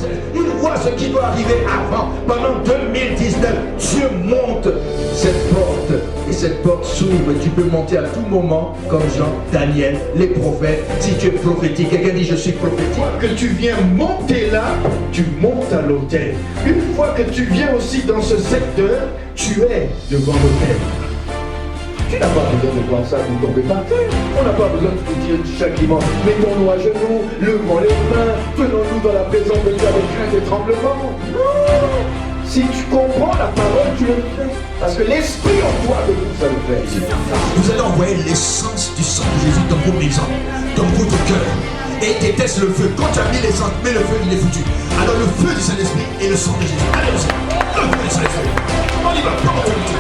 2016. Il voit ce qui doit arriver avant. Pendant 2019, Dieu monte cette porte. Et cette porte s'ouvre. Tu peux monter à tout moment, comme Jean, Daniel, les prophètes. Si tu es prophétique, quelqu'un dit je suis prophétique. Une fois que tu viens monter là, tu montes à l'autel. Une fois que tu viens aussi dans ce secteur, tu es devant l'autel. Tu n'as pas besoin de voir ça pour tomber par terre. On n'a pas besoin de te dire chaque dimanche, mettons-nous à genoux, levons les mains, tenons-nous dans la présence de Dieu avec crainte et tremblement. Non. Si tu comprends la parole, tu le fais. Parce que l'esprit en toi de vous, ça le fait. Vous allez envoyer l'essence du sang de Jésus dans vos maisons, dans votre cœur. Et déteste le feu. Quand tu as mis l'essence, mais le feu, il est foutu. Alors le feu du Saint-Esprit et le sang de Jésus. Allez, le feu du Saint-Esprit. On y va, prends l'autorité.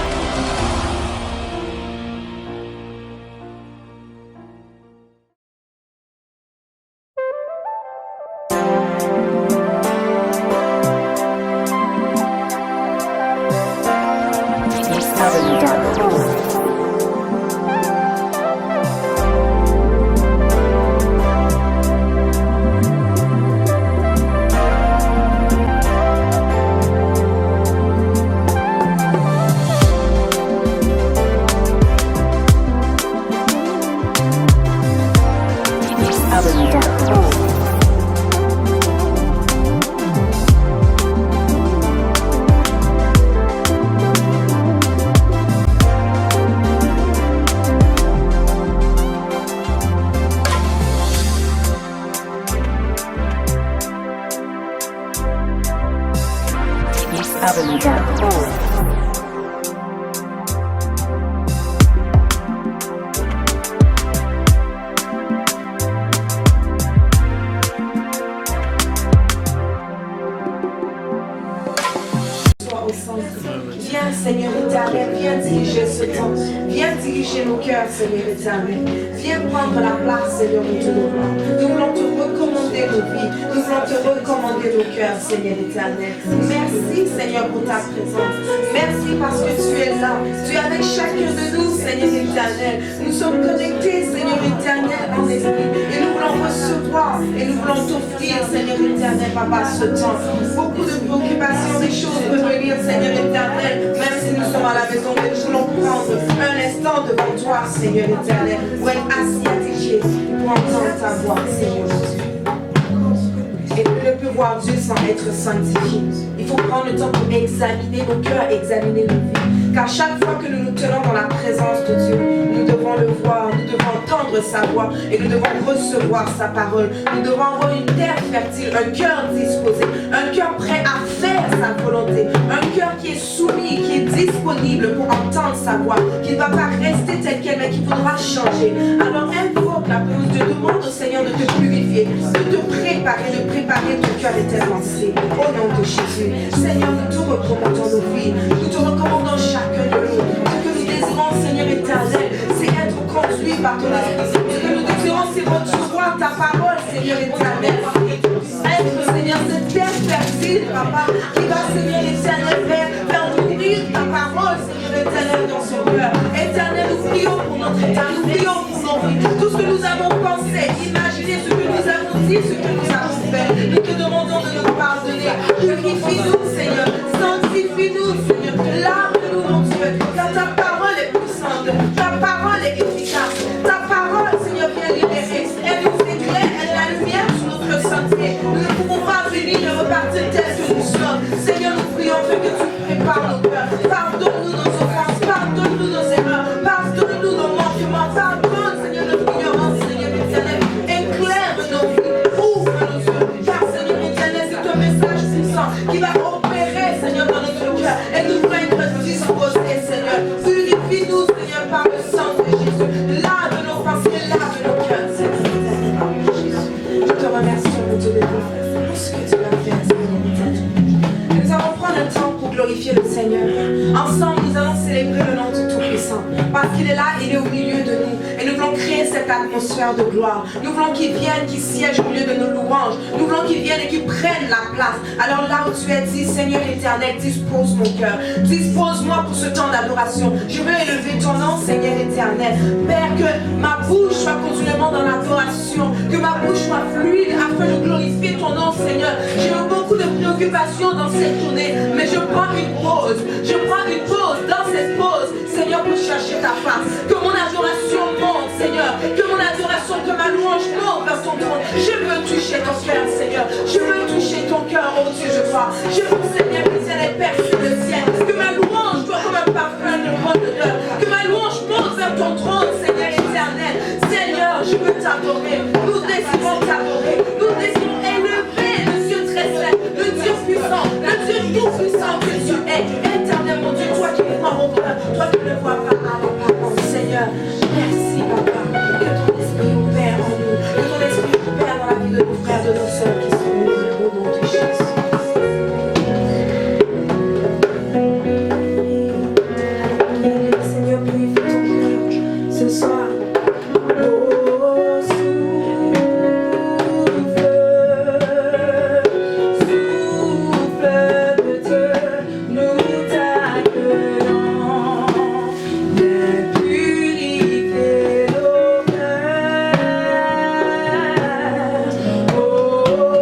Viens, Seigneur éternel, viens diriger ce temps. Viens diriger nos cœurs, Seigneur éternel. Viens prendre la place, Seigneur, de nos mains. Nous voulons te recommander nos vies. Nous voulons te recommander nos cœurs, Seigneur éternel. Merci, Seigneur, pour ta présence. Merci parce que tu es là. Tu es avec chacun de nous, Seigneur éternel. Nous sommes connectés, Seigneur éternel, en esprit. Et nous voulons recevoir et nous voulons t'offrir, Seigneur éternel, papa, ce temps. Beaucoup de préoccupations, des choses peuvent venir, Seigneur éternel, même si nous sommes à la maison, mais nous voulons prendre un instant devant toi, Seigneur éternel, pour être assis à tes pieds, pour entendre ta voix, Seigneur Jésus. Et nous ne pouvons voir Dieu sans être sanctifié. Il faut prendre le temps pour examiner nos cœurs, examiner nos vies. Car chaque fois que nous nous tenons dans la présence de Dieu, nous devons le voir, nous devons entendre sa voix et nous devons recevoir sa parole. Nous devons avoir une terre fertile, un cœur disposé, un cœur prêt à faire sa volonté, un cœur qui est soumis, qui est disponible pour entendre sa voix, qui ne va pas rester tel quel, mais qui voudra changer. Alors invoque la présence de Dieu, demande au Seigneur de te purifier, de te préparer, de préparer ton cœur et tes pensées. Au nom de Jésus, Seigneur, nous te recommandons nos vies, nous te recommandons chacun de nous. Ce que nous désirons, Seigneur éternel, c'est être conduit par ton esprit. Ce que nous désirons, c'est recevoir ta parole, Seigneur éternel. Être, Seigneur, cette terre fertile, papa, qui va, Seigneur éternel, faire nourrir ta parole, Seigneur éternel, dans son cœur. Éternel, nous prions pour notre état, nous prions pour nos vies. Tout ce que nous avons pensé, imaginé, ce que nous avons dit, ce que nous avons fait, nous te demandons de nous pardonner. Purifie-nous, Seigneur. Sanctifie-nous, Seigneur. Lave-nous, mon Dieu. Car ta parole est puissante. Ta parole est efficace. Ta parole, Seigneur, vient libérer. Elle nous éclaire. Elle est la lumière sur notre sentier. Nous ne pouvons pas venir et repartir tel que nous sommes. Seigneur, nous prions que tu prépares nos cœurs. Pardonne-nous nos offenses. Pardonne-nous nos erreurs. Pardonne-nous nos manquements. Pardonne, Seigneur, notre ignorance, Seigneur éternel. Éclaire nos vies. Ouvre nos yeux. Car, Seigneur éternel, c'est un message puissant qui va opérer, Seigneur, dans notre cœur. Et nous va être disposés, Seigneur. Purifie-nous, Seigneur, par le sang de Jésus. Lave nos pensées, lave nos cœurs, Seigneur. Je te remercie, mon Dieu, pour ce que tu as fait, Seigneur éternel. Nous allons prendre un temps pour glorifier le Seigneur. Ensemble, nous allons célébrer le nom du Tout-Puissant. Parce qu'il est là, il est au milieu de nous. Et nous voulons créer cette atmosphère de gloire. Nous voulons qu'il vienne, qu'il siège au milieu de nos louanges. Nous voulons qu'il vienne et qu'il prenne la place. Alors là où tu es, dis, Seigneur éternel, dispose mon cœur. Dispose-moi pour ce temps d'adoration. Je veux élever ton nom, Seigneur éternel. Père, que ma bouche soit continuellement dans l'adoration. Que ma bouche soit fluide afin de glorifier ton nom, Seigneur. J'ai eu beaucoup cette journée, mais je prends une pause. Je prends une pause dans cette pause, Seigneur, pour chercher ta face. Que mon adoration monte, Seigneur. Que mon adoration, que ma louange monte vers ton trône. Je veux toucher ton cœur, Seigneur. Je veux toucher ton cœur, oh Dieu, je crois. Je veux, Seigneur, que ça ait percé le ciel. Que ma louange soit comme un parfum de bonne odeur. Que ma louange monte vers ton trône, Seigneur éternel. Seigneur, je veux t'adorer. Nous désirons t'adorer. Nous désirons élever le Dieu très saint, le Dieu puissant, le Dieu tout-puissant que tu es. Éternel, mon Dieu, toi qui vois au cœur, toi qui ne vois pas à l'apparence. Seigneur, merci, Papa. Que ton esprit opère en nous. Que ton esprit opère dans la vie de nos frères, de nos sœurs qui sont unis au nom de Jésus. Seigneur, purifie ton cœur ce soir. Oh, souffle de Dieu, nous t'accueillons. Viens purifier nos cœurs. Oh,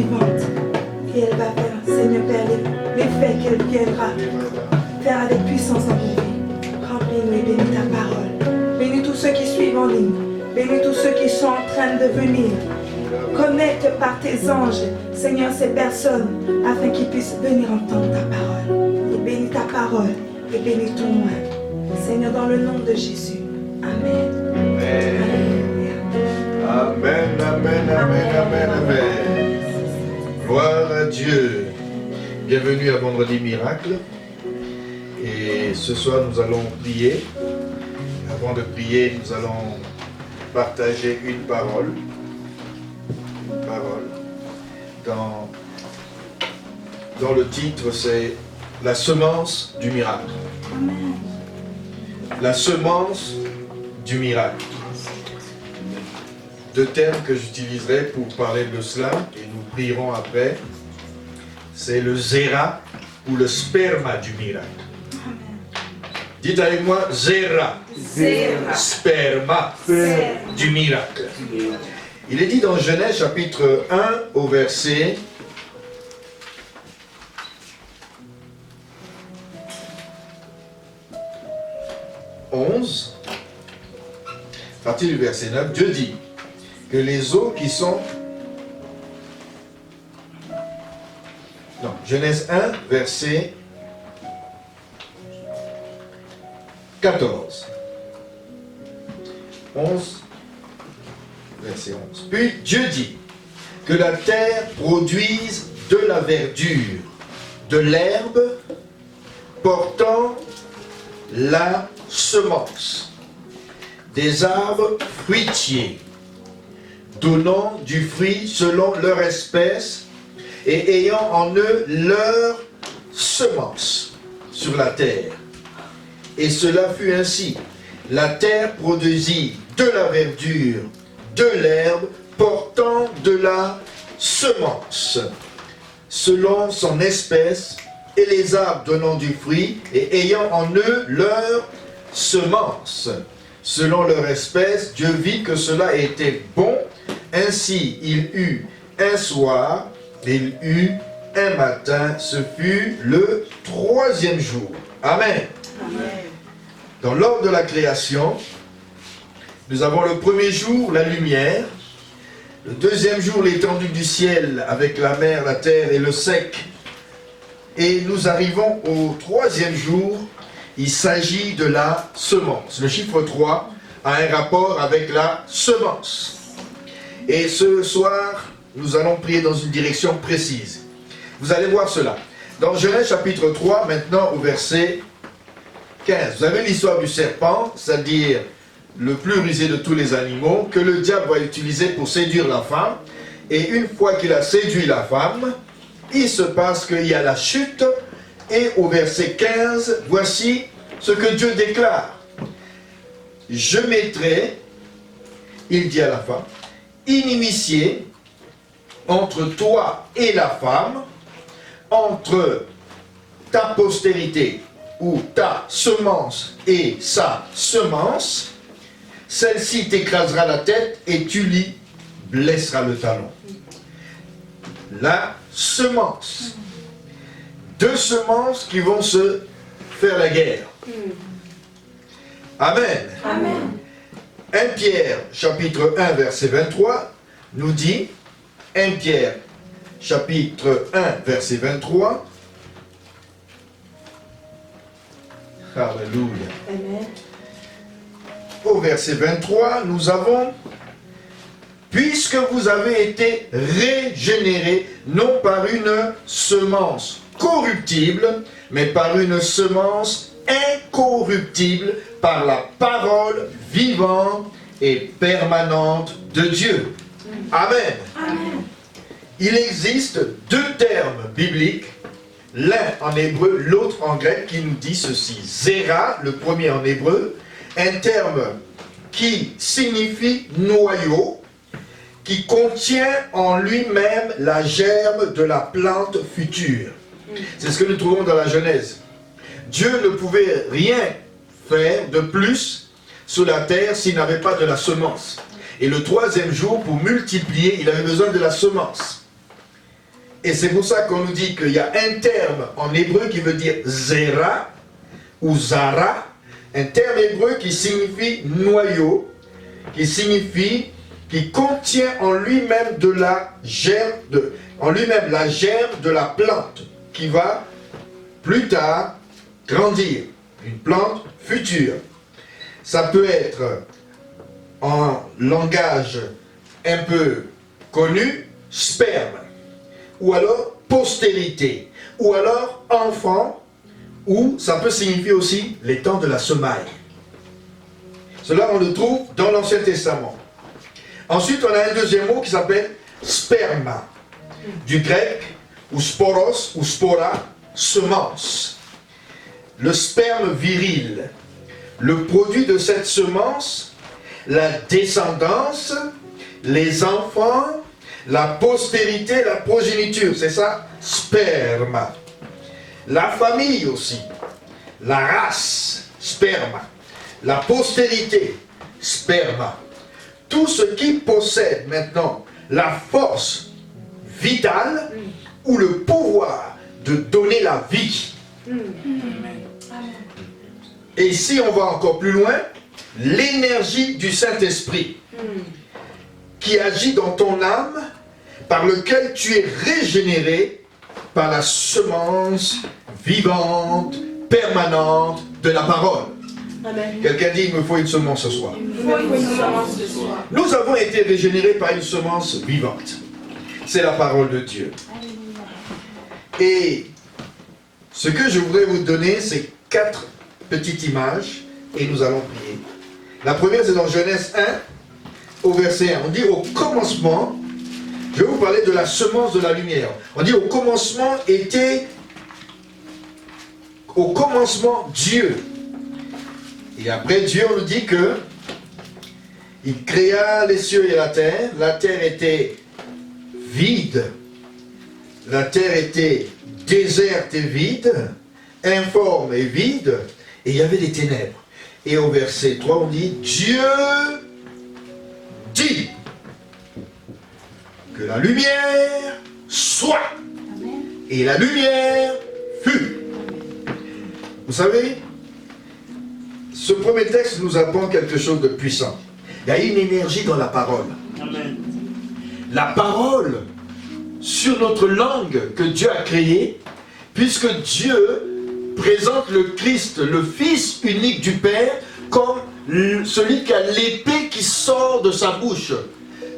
vivante. Et elle va faire, Seigneur Père, les faits qu'elle viendra faire avec puissance dans nos vies. Remplis-nous et bénis ta parole. Bénis tous ceux qui suivent en ligne. Bénis tous ceux qui sont en train de venir. Connecte par tes anges, Seigneur, ces personnes, afin qu'ils puissent venir entendre ta parole. Et bénis ta parole et bénis ton nom. Seigneur, dans le nom de Jésus. Amen. Amen, amen, amen, amen, amen. Gloire à Dieu. Bienvenue à Vendredi Miracle. Et ce soir, nous allons prier. Avant de prier, nous allons partager une parole. Une parole. Dans le titre, c'est la semence du miracle. Amen. La semence du miracle. Deux termes que j'utiliserai pour parler de cela, et nous prierons après, c'est le zéra ou le sperma du miracle. Dites avec moi, zéra, sperma du miracle. Il est dit dans Genèse chapitre 1 au verset 11, à partir du verset 9, Dieu dit que les eaux qui sont... Non, Genèse 1, verset 14. 11, verset 11. Puis Dieu dit que la terre produise de la verdure, de l'herbe portant la semence, des arbres fruitiers, donnant du fruit selon leur espèce et ayant en eux leur semence sur la terre. Et cela fut ainsi. La terre produisit de la verdure, de l'herbe portant de la semence, selon son espèce, et les arbres donnant du fruit et ayant en eux leur semence. Selon leur espèce, Dieu vit que cela était bon. Ainsi, il eut un soir, et il eut un matin. Ce fut le troisième jour. Amen. Amen. Dans l'ordre de la création, nous avons le premier jour, la lumière. Le deuxième jour, l'étendue du ciel avec la mer, la terre et le sec. Et nous arrivons au troisième jour. Il s'agit de la semence. Le chiffre 3 a un rapport avec la semence. Et ce soir, nous allons prier dans une direction précise. Vous allez voir cela. Dans Genèse chapitre 3, maintenant au verset 15. Vous avez l'histoire du serpent, c'est-à-dire le plus rusé de tous les animaux, que le diable va utiliser pour séduire la femme. Et une fois qu'il a séduit la femme, il se passe qu'il y a la chute. Et au verset 15, voici ce que Dieu déclare. Je mettrai, il dit à la femme, inimitié entre toi et la femme, entre ta postérité ou ta semence et sa semence, celle-ci t'écrasera la tête et tu lui blesseras le talon. La semence. Deux semences qui vont se faire la guerre. Amen. Amen. 1 Pierre chapitre 1 verset 23 nous dit, 1 Pierre chapitre 1 verset 23, Alléluia. Amen. Au verset 23, nous avons, puisque vous avez été régénérés, non par une semence corruptible, mais par une semence incorruptible, par la parole vivante et permanente de Dieu. Amen. Amen. Il existe deux termes bibliques, l'un en hébreu, l'autre en grec, qui nous dit ceci. Zéra, le premier en hébreu, un terme qui signifie noyau, qui contient en lui-même la germe de la plante future. C'est ce que nous trouvons dans la Genèse. Dieu ne pouvait rien faire de plus sur la terre s'il n'avait pas de la semence. Et le troisième jour, pour multiplier, il avait besoin de la semence. Et c'est pour ça qu'on nous dit qu'il y a un terme en hébreu qui veut dire zera ou zara, un terme hébreu qui signifie noyau, qui contient en lui-même de la germe, la germe de la plante qui va plus tard grandir, une plante future. Ça peut être en langage un peu connu, sperme, ou alors postérité, ou alors enfant, ou ça peut signifier aussi les temps de la semaille. Cela, on le trouve dans l'Ancien Testament. Ensuite, on a un deuxième mot qui s'appelle sperma, du grec, ou sporos, ou spora, semence. Le sperme viril, le produit de cette semence, la descendance, les enfants, la postérité, la progéniture, c'est ça, sperma. La famille aussi, la race, sperma. La postérité, sperma. Tout ce qui possède maintenant la force vitale ou le pouvoir de donner la vie. Et ici, on va encore plus loin, l'énergie du Saint-Esprit qui agit dans ton âme, par lequel tu es régénéré par la semence vivante, permanente de la parole. Quelqu'un dit, il me faut une semence ce soir. Nous avons été régénérés par une semence vivante. C'est la parole de Dieu. Et ce que je voudrais vous donner, c'est 4 petites images et nous allons prier. La première, c'est dans Genèse 1, au verset 1. On dit au commencement, je vais vous parler de la semence de la lumière. On dit au commencement Dieu. Et après Dieu, on nous dit que il créa les cieux et la terre. La terre était vide. La terre était déserte et vide, informe et vide, et il y avait des ténèbres. Et au verset 3, on dit, Dieu dit que la lumière soit. Et la lumière fut. Vous savez, ce premier texte nous apprend quelque chose de puissant. Il y a une énergie dans la parole. Amen. La parole sur notre langue que Dieu a créée, puisque Dieu présente le Christ, le Fils unique du Père, comme celui qui a l'épée qui sort de sa bouche.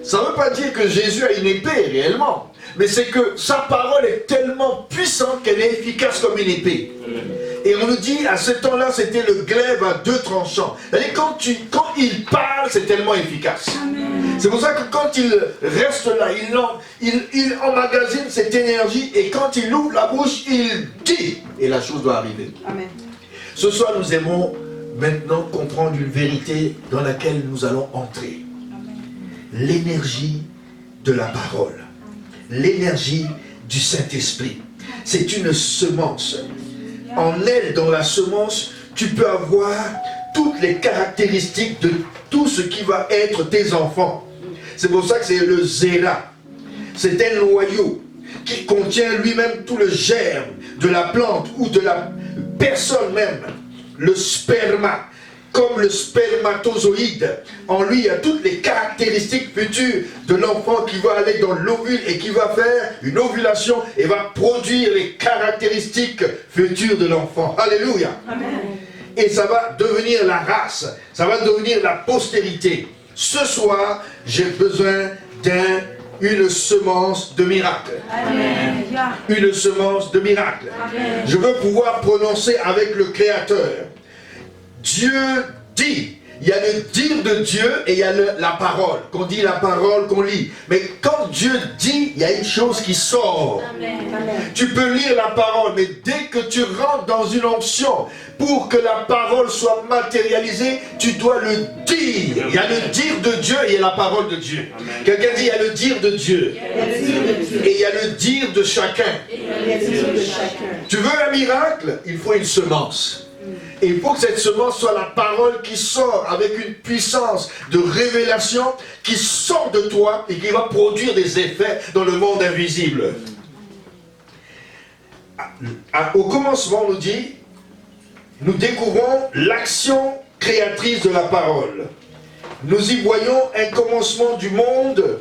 Ça ne veut pas dire que Jésus a une épée réellement, mais c'est que sa parole est tellement puissante qu'elle est efficace comme une épée. Et on nous dit, à ce temps-là, c'était le glaive à 2 tranchants. C'est-à-dire, quand il parle, c'est tellement efficace. C'est pour ça que quand il reste là, il emmagasine cette énergie, et quand il ouvre la bouche, il dit, et la chose doit arriver. Amen. Ce soir, nous aimons maintenant comprendre une vérité dans laquelle nous allons entrer. L'énergie de la parole. L'énergie du Saint-Esprit. C'est une semence. En elle, dans la semence, tu peux avoir toutes les caractéristiques de tout ce qui va être tes enfants. C'est pour ça que c'est le zéra. C'est un noyau qui contient lui-même tout le germe de la plante ou de la personne même. Le sperma, comme le spermatozoïde. En lui, il y a toutes les caractéristiques futures de l'enfant qui va aller dans l'ovule et qui va faire une ovulation et va produire les caractéristiques futures de l'enfant. Alléluia. Amen. Et ça va devenir la race, ça va devenir la postérité. Ce soir, j'ai besoin d'une semence de miracle. Amen. Une semence de miracle. Amen. Je veux pouvoir prononcer avec le Créateur. Dieu dit. Il y a le dire de Dieu et il y a la parole. Qu'on dit la parole, qu'on lit. Mais quand Dieu dit, il y a une chose qui sort. Amen. Tu peux lire la parole, mais dès que tu rentres dans une onction, pour que la parole soit matérialisée, tu dois le dire. Amen. Il y a le dire de Dieu et il y a la parole de Dieu. Quelqu'un dit, il y a le dire de Dieu. Et il y a le dire de chacun. Tu veux un miracle? Il faut une semence. Et il faut que cette semence soit la parole qui sort avec une puissance de révélation qui sort de toi et qui va produire des effets dans le monde invisible. au commencement, on nous dit, nous découvrons l'action créatrice de la parole. Nous y voyons un commencement du monde.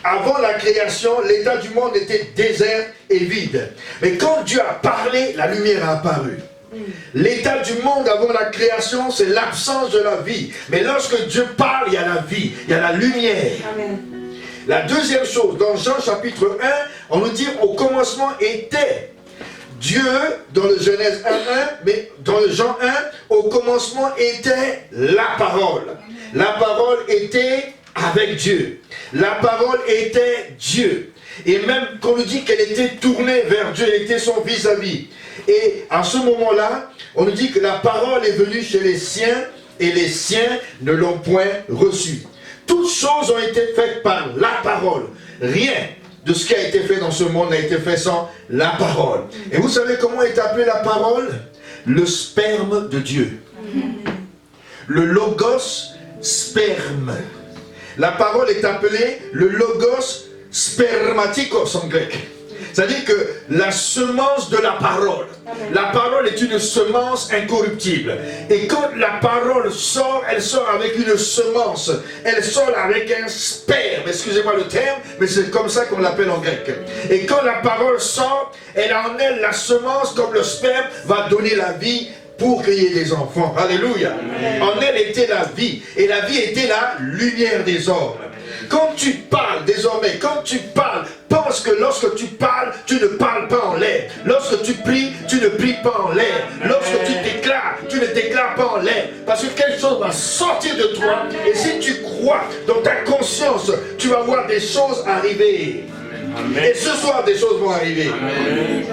Avant la création, l'état du monde était désert et vide. Mais quand Dieu a parlé, la lumière a apparu. L'état du monde avant la création, c'est l'absence de la vie. Mais lorsque Dieu parle, il y a la vie, il y a la lumière. Amen. La deuxième chose, dans Jean chapitre 1, on nous dit au commencement était Dieu, dans le Genèse 1.1, mais dans le Jean 1, au commencement était la parole. La parole était avec Dieu. La parole était Dieu. Et même qu'on nous dit qu'elle était tournée vers Dieu, elle était son vis-à-vis. Et à ce moment-là, on nous dit que la parole est venue chez les siens et les siens ne l'ont point reçue. Toutes choses ont été faites par la parole. Rien de ce qui a été fait dans ce monde n'a été fait sans la parole. Et vous savez comment est appelée la parole? Le sperme de Dieu. Le logos sperme. La parole est appelée le logos spermatikos en grec. C'est-à-dire que la semence de la parole. La parole est une semence incorruptible. Et quand la parole sort, elle sort avec une semence. Elle sort avec un sperme. Excusez-moi le terme, mais c'est comme ça qu'on l'appelle en grec. Et quand la parole sort, elle a en elle la semence, comme le sperme va donner la vie pour créer des enfants. Alléluia. En elle était la vie. Et la vie était la lumière des hommes. Quand tu parles désormais, quand tu parles, pense que lorsque tu parles, tu ne parles pas en l'air. Lorsque tu pries, tu ne pries pas en l'air. Lorsque tu déclares, tu ne déclares pas en l'air. Parce que quelque chose va sortir de toi. Et si tu crois dans ta conscience, tu vas voir des choses arriver. Amen. Et ce soir, des choses vont arriver. Amen.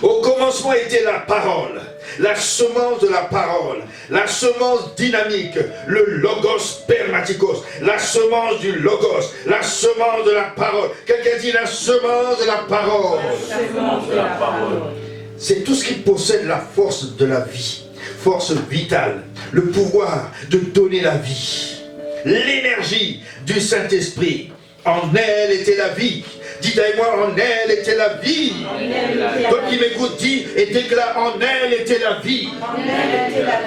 Au commencement était la parole. La semence de la parole, la semence dynamique, le logos spermatikos, la semence du logos, la semence de la parole. Quelqu'un dit la semence de la parole. C'est tout ce qui possède la force de la vie, force vitale, le pouvoir de donner la vie, l'énergie du Saint-Esprit. En elle était la vie. Dites avec moi, en elle était la vie. Toi qui m'écoute, dis et déclare, en elle était la vie.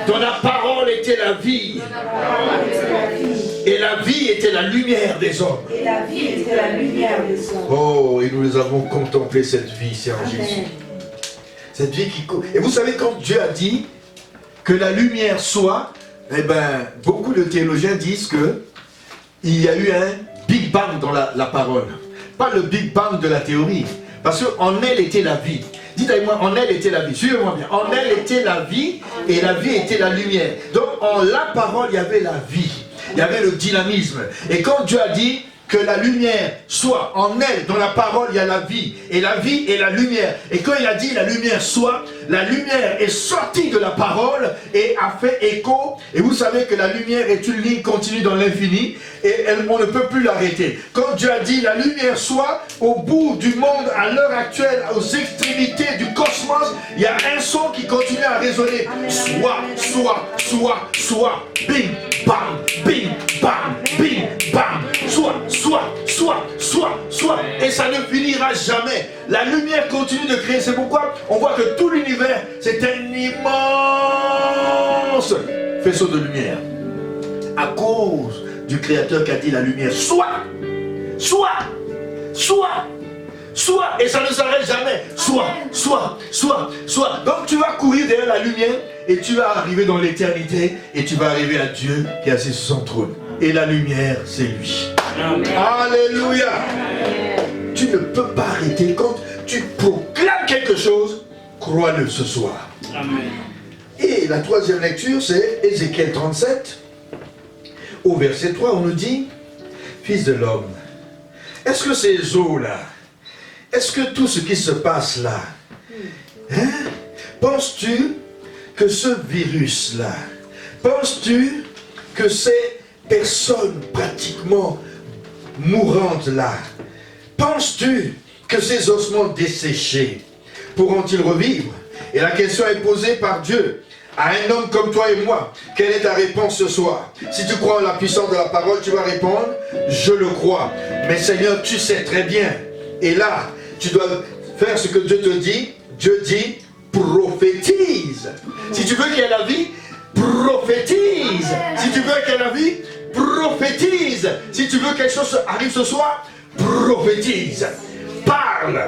Dans la parole était la vie. Et la vie était la lumière des hommes. Et la vie était la lumière des hommes. Oh, et nous avons contemplé cette vie, c'est en Jésus. Cette vie qui court. Et vous savez, quand Dieu a dit que la lumière soit, eh bien, beaucoup de théologiens disent que il y a eu un Big Bang dans la parole. Pas le Big Bang de la théorie. Parce qu'en elle était la vie. Dites avec moi, en elle était la vie. Suivez-moi bien. En elle était la vie et la vie était la lumière. Donc en la parole, il y avait la vie. Il y avait le dynamisme. Et quand Dieu a dit que la lumière soit en elle, dans la parole, il y a la vie. Et la vie est la lumière. Et quand il a dit la lumière soit, la lumière est sortie de la parole et a fait écho. Et vous savez que la lumière est une ligne continue dans l'infini et on ne peut plus l'arrêter. Quand Dieu a dit la lumière soit, au bout du monde, à l'heure actuelle, aux extrémités du cosmos, il y a un son qui continue à résonner. Soit, soit, soit, soit, bing, bam, bing, bam, bing, bam, soit, soit, soit, soit, soit. Et ça ne finira jamais. La lumière continue de créer. C'est pourquoi on voit que tout l'univers, c'est un immense faisceau de lumière. À cause du Créateur qui a dit la lumière soit, soit, soit, soit. Et ça ne s'arrête jamais. Soit, soit, soit, soit. Donc tu vas courir derrière la lumière et tu vas arriver dans l'éternité et tu vas arriver à Dieu qui est assis sur son trône. Et la lumière, c'est lui. Amen. Alléluia. Amen. Tu ne peux pas arrêter. Quand tu proclames quelque chose, crois-le ce soir. Amen. Et la troisième lecture, c'est Ézéchiel 37. Au verset 3, on nous dit, Fils de l'homme, est-ce que ces eaux-là, est-ce que tout ce qui se passe là, hein, penses-tu que ce virus-là, penses-tu que ces personnes pratiquement mourantes là, penses-tu que ces ossements desséchés pourront-ils revivre? Et la question est posée par Dieu à un homme comme toi et moi. Quelle est ta réponse ce soir? Si tu crois en la puissance de la parole, tu vas répondre, je le crois. Mais Seigneur, tu sais très bien. Et là, tu dois faire ce que Dieu te dit. Dieu dit prophétise. Si tu veux qu'il y ait la vie, prophétise. Si tu veux qu'il y ait la vie, prophétise. Si tu veux que quelque chose arrive ce soir, prophétise. Parle,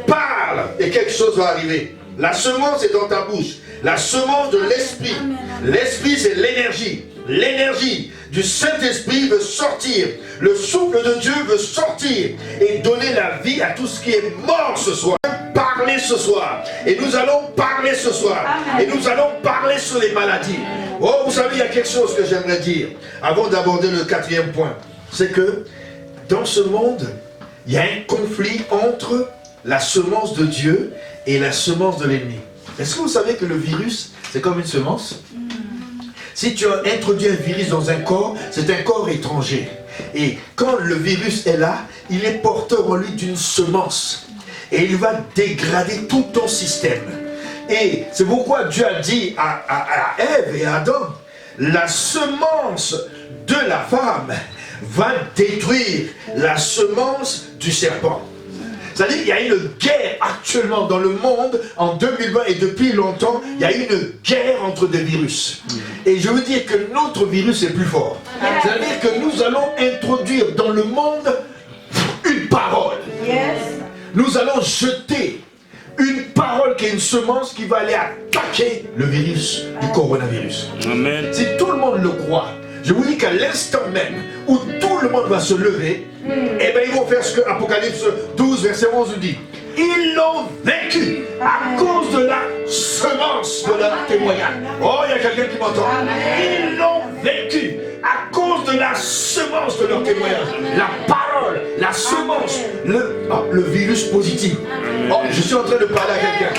parle, et quelque chose va arriver. La semence est dans ta bouche. La semence de l'esprit. L'esprit, c'est l'énergie. L'énergie du Saint-Esprit veut sortir. Le souffle de Dieu veut sortir et donner la vie à tout ce qui est mort ce soir. Parler ce soir. Et nous allons parler ce soir. Et nous allons parler sur les maladies. Oh, vous savez, il y a quelque chose que j'aimerais dire avant d'aborder le 4e point. C'est que dans ce monde, il y a un conflit entre la semence de Dieu et la semence de l'ennemi. Est-ce que vous savez que le virus, c'est comme une semence? Si tu as introduit un virus dans un corps, c'est un corps étranger. Et quand le virus est là, il est porteur en lui d'une semence. Et il va dégrader tout ton système. Et c'est pourquoi Dieu a dit à Ève et à Adam, la semence de la femme va détruire la semence du serpent. C'est-à-dire qu'il y a une guerre actuellement dans le monde, en 2020 et depuis longtemps, il y a une guerre entre des virus. Et je veux dire que notre virus est plus fort. C'est-à-dire que nous allons introduire dans le monde une parole. Nous allons jeter une parole qui est une semence qui va aller attaquer le virus du coronavirus. Amen. Si tout le monde le croit, je vous dis qu'à l'instant même où tout le monde va se lever, eh bien ils vont faire ce que Apocalypse 12, verset 11 nous dit. Ils l'ont vaincu à cause de la semence de leur témoignage. Oh, il y a quelqu'un qui m'entend. Ils l'ont vaincu à cause de la semence de leur témoignage. La parole, la semence, le virus positif. Oh, je suis en train de parler à quelqu'un.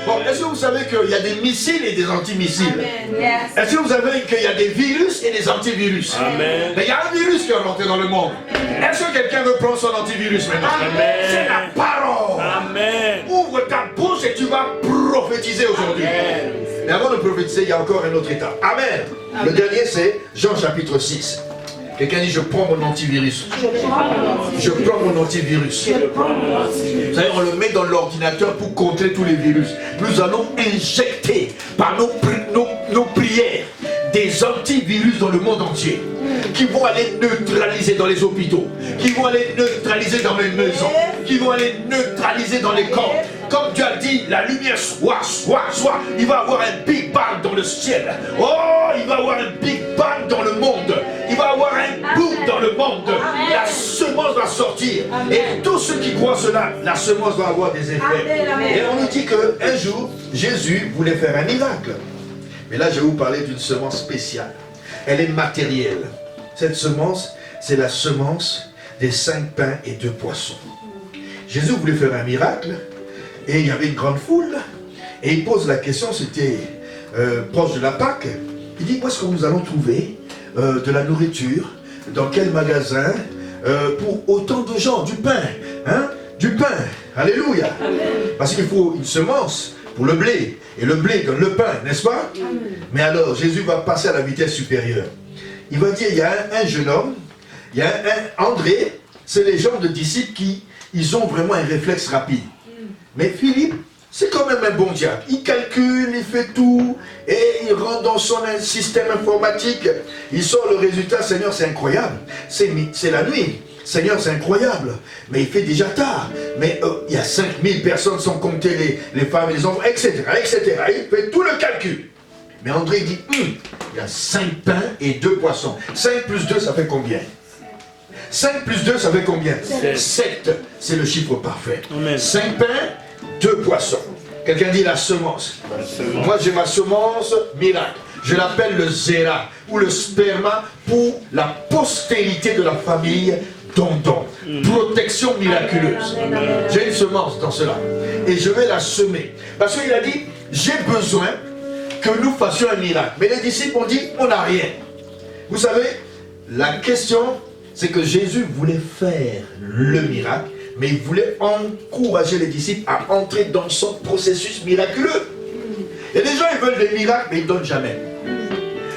Bon, est-ce que vous savez qu'il y a des missiles et des antimissiles? Est-ce que vous savez qu'il y a des virus et des antivirus? Mais il y a un virus qui est rentré dans le monde. Est-ce que quelqu'un veut prendre son antivirus maintenant? C'est la parole. Ouvre ta bouche et tu vas prophétiser aujourd'hui. Mais avant de prophétiser, il y a encore un autre état. Amen. Le dernier, c'est Jean chapitre 6. Quelqu'un dit, je prends mon antivirus. Je prends mon antivirus. Vous savez, on le met dans l'ordinateur pour contrer tous les virus. Nous allons injecter par nos prières des antivirus dans le monde entier, qui vont aller neutraliser dans les hôpitaux, qui vont aller neutraliser dans les maisons, qui vont aller neutraliser dans les corps. Comme Dieu a dit, la lumière soit. Il va y avoir un Big Bang dans le ciel. Oh, il va y avoir un Big Bang dans le monde. Il va y avoir un boom dans le monde. La semence va sortir. Et tous ceux qui croient cela, la semence va avoir des effets. Et on nous dit qu'un jour, Jésus voulait faire un miracle. Mais là, je vais vous parler d'une semence spéciale. Elle est matérielle. Cette semence, c'est la semence des 5 pains et 2 poissons. Jésus voulait faire un miracle. Et il y avait une grande foule. Et il pose la question, c'était proche de la Pâque. Il dit, où est-ce que nous allons trouver de la nourriture? Dans quel magasin? Pour autant de gens, du pain. Hein? Du pain. Alléluia. Parce qu'il faut une semence pour le blé. Et le blé donne le pain, n'est-ce pas? Mais alors, Jésus va passer à la vitesse supérieure. Il va dire, il y a un jeune homme, il y a un André, c'est les gens de disciples qui ils ont vraiment un réflexe rapide. Mais Philippe, c'est quand même un bon diable. Il calcule, il fait tout, et il rentre dans son système informatique. Il sort le résultat, Seigneur, c'est incroyable. C'est la nuit. Seigneur, c'est incroyable. Mais il fait déjà tard. Mais il y a 5000 personnes sans compter les femmes et les enfants, etc., etc. Il fait tout le calcul. Mais André dit, il y a 5 pains et 2 poissons. 5 plus 2, ça fait combien? 5 plus 2, ça fait combien? 7. C'est le chiffre parfait. Amen. 5 pains, 2 poissons. Quelqu'un dit la semence. Moi, j'ai ma semence miracle. Je l'appelle le zéra ou le sperma pour la postérité de la famille Dondon. Protection miraculeuse. J'ai une semence dans cela. Et je vais la semer. Parce qu'il a dit, j'ai besoin que nous fassions un miracle. Mais les disciples ont dit, on n'a rien. Vous savez, la question, c'est que Jésus voulait faire le miracle, mais il voulait encourager les disciples à entrer dans son processus miraculeux. Et les gens, ils veulent des miracles, mais ils ne donnent jamais.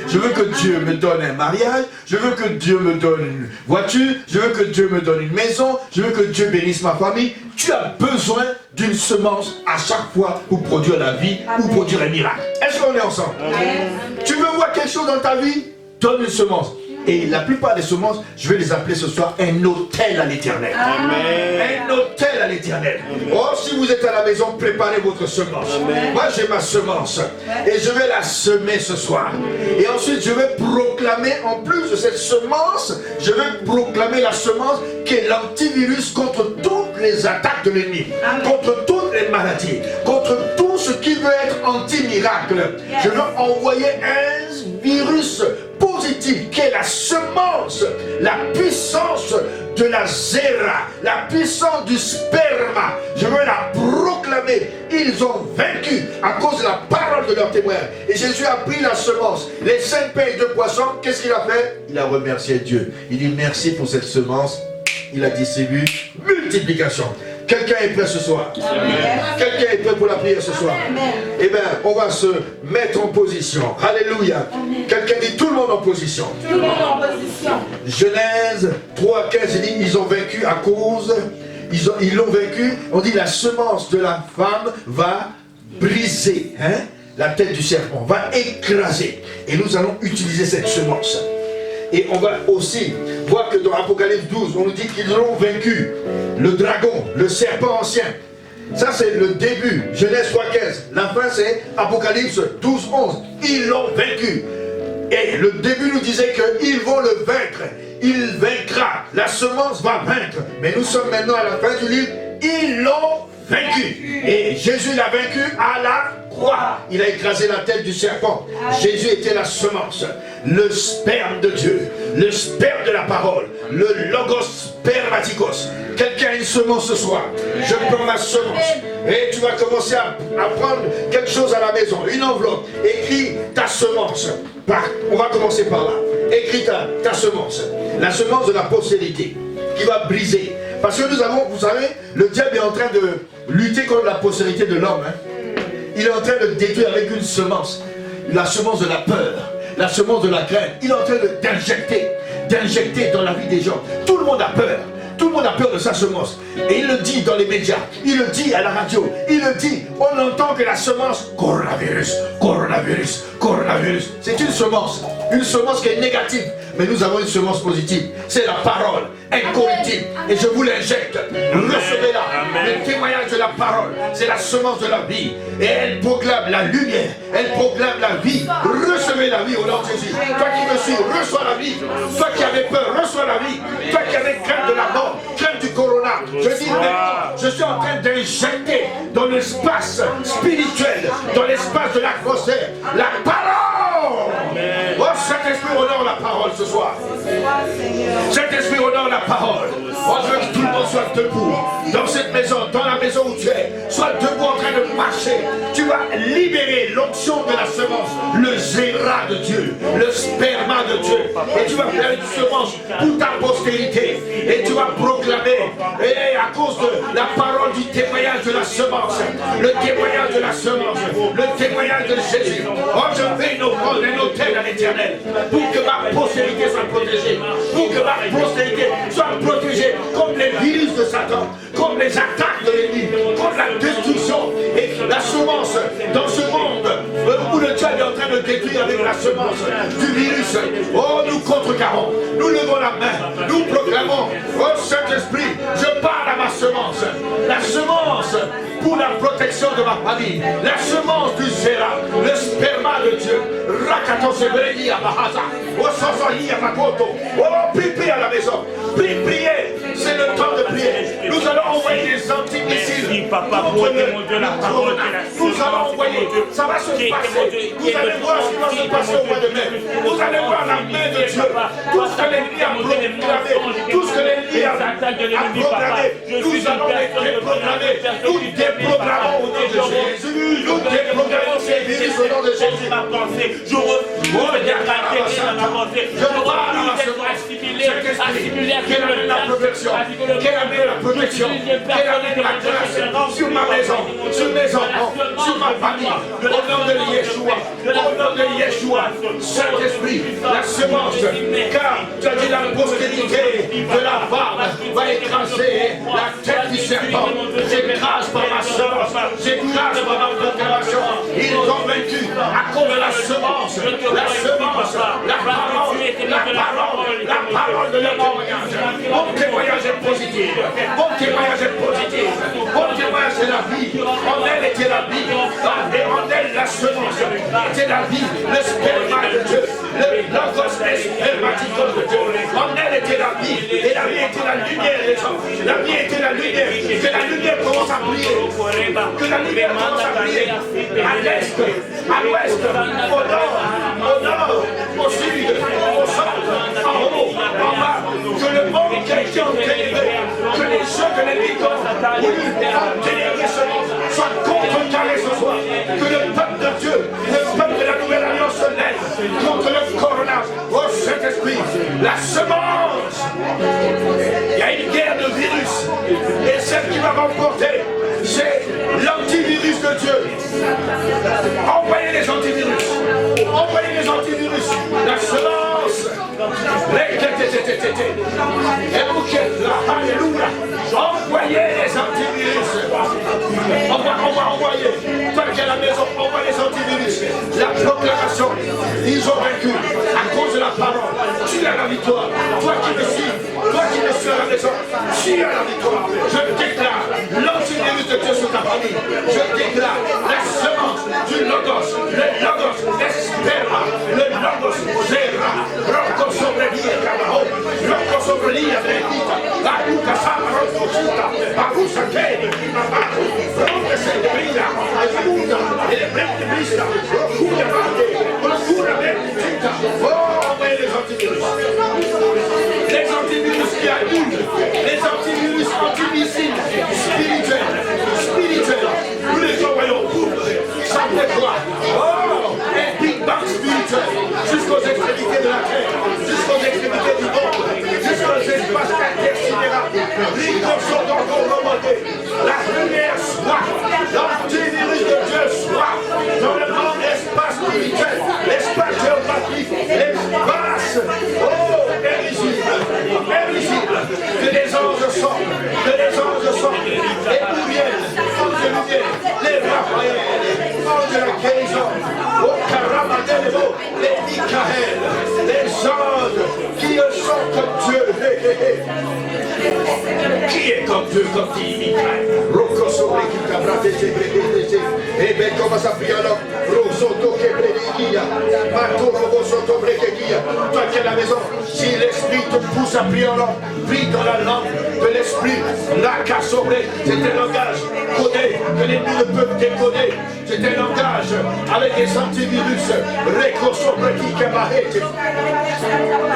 Je veux que Dieu me donne un mariage. Je veux que Dieu me donne une voiture. Je veux que Dieu me donne une maison. Je veux que Dieu bénisse ma famille. Tu as besoin d'une semence à chaque fois pour produire la vie ou produire un miracle. Est-ce qu'on est ensemble? Amen. Tu veux voir quelque chose dans ta vie? Donne une semence. Et la plupart des semences, je vais les appeler ce soir un hôtel à l'éternel. Un hôtel à l'éternel. Oh, si vous êtes à la maison, préparez votre semence. Amen. Moi, j'ai ma semence. Et je vais la semer ce soir. Et ensuite, je vais proclamer, en plus de cette semence, je vais proclamer la semence qui est l'antivirus contre toutes les attaques de l'ennemi. Contre toutes les maladies. Contre tout ce qui veut être anti-miracle. Je veux envoyer un virus positif qui est la semence, la puissance de la zéra, la puissance du sperma. Je veux la proclamer. Ils ont vaincu à cause de la parole de leur témoin. Et Jésus a pris la semence, les 5 pains et 2 poissons. Qu'est-ce qu'il a fait? Il a remercié Dieu. Il dit merci pour cette semence. Il a distribué multiplication. Quelqu'un est prêt ce soir? Quelqu'un est prêt pour la prière ce soir? Eh bien, on va se mettre en position. Alléluia. Quelqu'un dit tout le monde en position. Tout le monde en position. Genèse 3, 15, il dit ils ont vaincu à cause, ils l'ont vaincu. On dit la semence de la femme va briser la tête du serpent, va écraser. Et nous allons utiliser cette semence. Et on va aussi voir que dans Apocalypse 12, on nous dit qu'ils ont vaincu le dragon, le serpent ancien. Ça c'est le début, Genèse 3.15. La fin c'est Apocalypse 12.11. Ils l'ont vaincu. Et le début nous disait qu'ils vont le vaincre. Il vaincra. La semence va vaincre. Mais nous sommes maintenant à la fin du livre. Ils l'ont vaincu. Et Jésus l'a vaincu à la croix. Il a écrasé la tête du serpent. Jésus était la semence, le sperme de Dieu, le sperme de la parole, le logos spermaticos. Quelqu'un a une semence ce soir. Je prends ma semence. Et tu vas commencer à prendre quelque chose à la maison, une enveloppe. Écris ta semence. On va commencer par là. Écris ta semence. La semence de la postérité qui va briser. Parce que nous avons, vous savez, le diable est en train de lutter contre la postérité de l'homme. Il est en train de détruire avec une semence. La semence de la peur, la semence de la crainte. Il est en train d'injecter dans la vie des gens. Tout le monde a peur. Tout le monde a peur de sa semence. Et il le dit dans les médias, il le dit à la radio, il le dit. On entend que la semence, coronavirus, coronavirus, coronavirus. C'est une semence qui est négative. Mais nous avons une semence positive. C'est la parole, incorruptible. Et je vous l'injecte. Recevez-la. Le témoignage de la parole, c'est la semence de la vie. Et elle proclame la lumière. Elle proclame la vie. Recevez la vie au nom de Jésus. Toi qui me suis, reçois la vie. Toi qui avais peur, reçois la vie. Toi qui avais crainte de la mort, crainte du corona. Je dis maintenant, je suis en train d'injecter dans l'espace spirituel, dans l'espace de l'atmosphère, la parole. Oh, Saint-Esprit honore la parole ce soir. Saint-Esprit honore la parole. Oh, je veux que tout le monde soit debout. Dans cette maison, dans la maison où tu es, sois debout en train de marcher. Tu vas libérer l'onction de la semence, le zéra de Dieu, le sperma de Dieu. Et tu vas faire une semence pour ta postérité. Et tu vas proclamer, et à cause de la parole du témoignage de la semence, le témoignage de la semence, le témoignage de Jésus. Oh, je fais une offrande, un hôtel à l'éternel, pour que ma postérité soit protégée, pour que ma postérité soit protégée contre les virus de Satan, contre les attaques de l'ennemi, contre la destruction et la semence dans ce monde où le diable est en train de détruire avec la semence du virus. Oh, nous contrecarrons, nous levons la main, nous proclamons, oh Saint-Esprit, je parle à ma semence, la semence pour la protection de ma famille, la semence du Zéra, le sperma de Dieu. Rakato Sebreni à Bahaza, oh Sosori à Makoto, oh priez à la maison, priez, c'est le temps de prier. Nous allons envoyer des antimissiles contre la parole. Nous allons envoyer, ça va se passer. Vous allez voir ce qui va se passer au mois de mai. Vous allez voir la main de Dieu. Tout ce que l'ennemi a proclamé, tout ce que l'ennemi l'ennemi a proclamé. Nous allons les déprogrammer. Nous déprogrammons au nom de Jésus. Nous déprogrammons ces virus au nom de Jésus. Ma pensée, je refuse de ma pensée. Je refuse d'être assimilé à Quelle amène la protection, quelle amène la protection, quelle amène la grâce sur ma maison, sur mes enfants, sur ma famille, au nom de Yeshua, au nom de Yeshua, Saint-Esprit, la semence, car tu as dit la postérité de la barbe va écraser la tête du serpent. J'écrase par ma semence, j'écrase par ma proclamation. Ils ont vaincu à cause de la semence, la parole de leur témoignage. Mon témoignage est positif. Mon témoignage est positif. Mon témoignage c'est la vie. En elle était la vie. Et en elle la semence était la vie. Le sperma de Dieu. Le logos spermaticon de Dieu. En elle était la vie. Et la vie était la lumière des gens. La vie était la lumière. Que la lumière commence à briller. Que la lumière commence à briller. À l'est, à l'ouest, au nord, au sud, au centre, en haut, en bas. Que le monde qui a été enténébré, que les jeux que les victimes ont voulu enténébrer ce monde soient contrecarrés ce soir. Que le peuple de Dieu, le peuple de la nouvelle alliance se lève contre le corona. Oh Saint-Esprit, la semence. Il y a une guerre de virus. Et celle qui va remporter, c'est l'antivirus de Dieu. Envoyez les antivirus. Envoyez les antivirus. La semence. Alléluia. Envoyez les antivirus. On va envoyer. Toi qui es à la maison, envoie les antivirus. La proclamation. Ils ont vaincu à cause de la parole. Tu as la victoire. Toi qui me suis, toi qui me suis à la maison, tu as la victoire. Je déclare l'antivirus de Dieu sur ta famille. Je déclare la semence du logos, le logos espera, le logos gera, rocco sobre via cabaho, rocco sobre via vendita, la luca sama roccosita, la busa che ma bajo, ronde se brilla, aiuta, e le prende vista, procura mate, procura vendita, oh mais les antivirus qui annulent, les antivirus antimissiles, spirituels, nous les envoyons pour ça fait quoi? Oh, un Big Bang spirituel, jusqu'aux extrémités de la terre, jusqu'aux extrémités du monde, jusqu'aux espaces intersidéraux, l'inconscient d'encore remonté, la lumière soit, l'antivirus de Dieu soit, dans le grand espace spirituel, l'espace géographique, l'espace, oh, invisible, que des anges sortent, les Uriel, anges de lumière, les Raphaël, anges de la guérison, au Karamadélévo, les Michael, les anges qui sont comme Dieu. Qui est comme Dieu, comme dit Michael? Rocco sobre qui cabrate se brevete, et ben comment ça prie alors? Rosoto che brevegia, Matoro Rosoto brevegia. Toi qui es à la maison, si l'esprit te pousse à prier alors, prie dans la langue de l'esprit. La cassobre, c'est un langage codé que les nuls ne peuvent décoder. C'est un langage avec des antivirus. Reco sobre qui cabarete.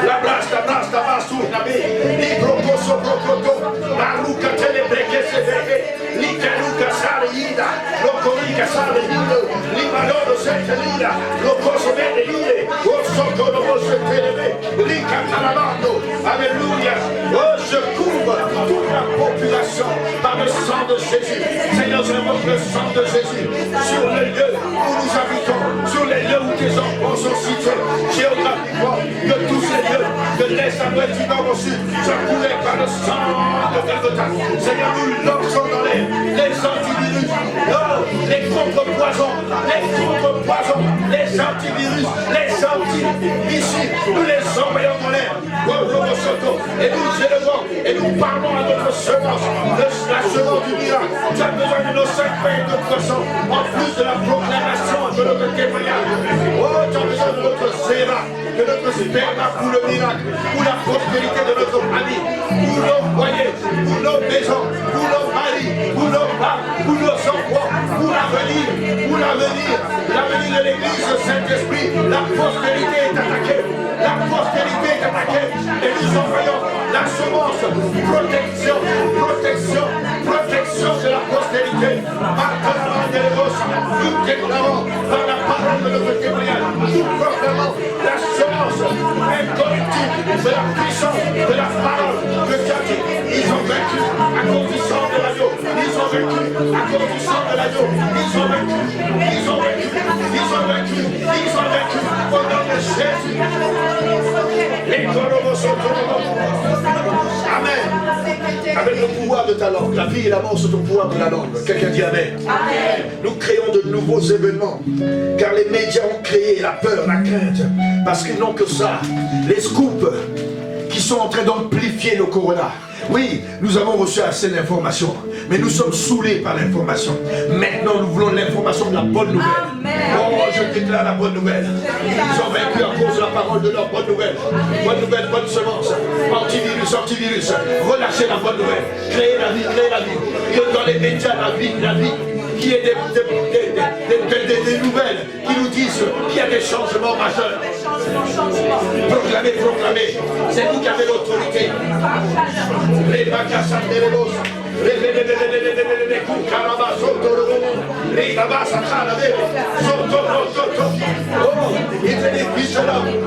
La blasta, basur, nabe, libro coso procoto, maruca telebreke se vege, licaruca sale ida, locorica sale ida, limarono sente lida, locoso vede lide, osoto loco se telebe, lica calamando, alléluia. Oh, je couvre toute la population par le sang de Jésus. Seigneur, je invoque le sang de Jésus sur les lieux où nous habitons, sur les lieux où tes enfants sont situés, géographiquement, que tous ces lieux, de l'est à l'ouest, du nord au sud, soient couverts par le sang de Golgotha. Seigneur, nous lançons dans les antivirus, les contre-poisons, les antivirus, les anti-missiles, nous les envoyons dans l'air, et nous élevons, et nous parlons à notre semence, la semence du miracle. Tu as besoin de nos 5 pains de poisson, en plus de la proclamation de notre témoignage. Oh, tu as besoin de notre zéra, de notre sperma pour le miracle, pour la prospérité de notre famille, pour nos foyers, pour nos maisons, pour nos maris, pour nos femmes, pour nos enfants, pour l'avenir, l'avenir de l'église, le Saint-Esprit. La prospérité est attaquée, et nous envoyons la semence, protection, protection, protection de la postérité. Nous déclarons par la parole de notre témoignage, nous proclamons la semence incorruptible de la puissance de la parole de Dieu. Ils ont vaincu à cause du sang de l'agneau. Ils ont vaincu à cause du sang de l'agneau. Ils ont vaincu, ils ont vaincu, ils ont vaincu, ils ont vaincu au nom de Jésus. Les corobos sont Amen. Avec le pouvoir de ta langue, la vie et la mort sont au pouvoir de la langue. Quelqu'un dit Amen. Amen. Nous créons de nouveaux événements, car les médias ont créé la peur, la crainte, parce qu'ils n'ont que ça. Les scoops qui sont en train d'amplifier le corona. Oui, nous avons reçu assez d'informations, mais nous sommes saoulés par l'information. Maintenant, nous voulons l'information de la bonne nouvelle. Oh, je déclare la bonne nouvelle. Ils ont vaincu à cause de la parole de leur bonne nouvelle. Bonne nouvelle, bonne semence. Antivirus, antivirus. Relâchez la bonne nouvelle. Créez la vie, créez la vie. Que dans les médias, la vie. Qui est des nouvelles qui nous disent qu'il y a des changements majeurs. Proclamez, proclamez. C'est vous qui avez l'autorité. Les bacassas de l'os.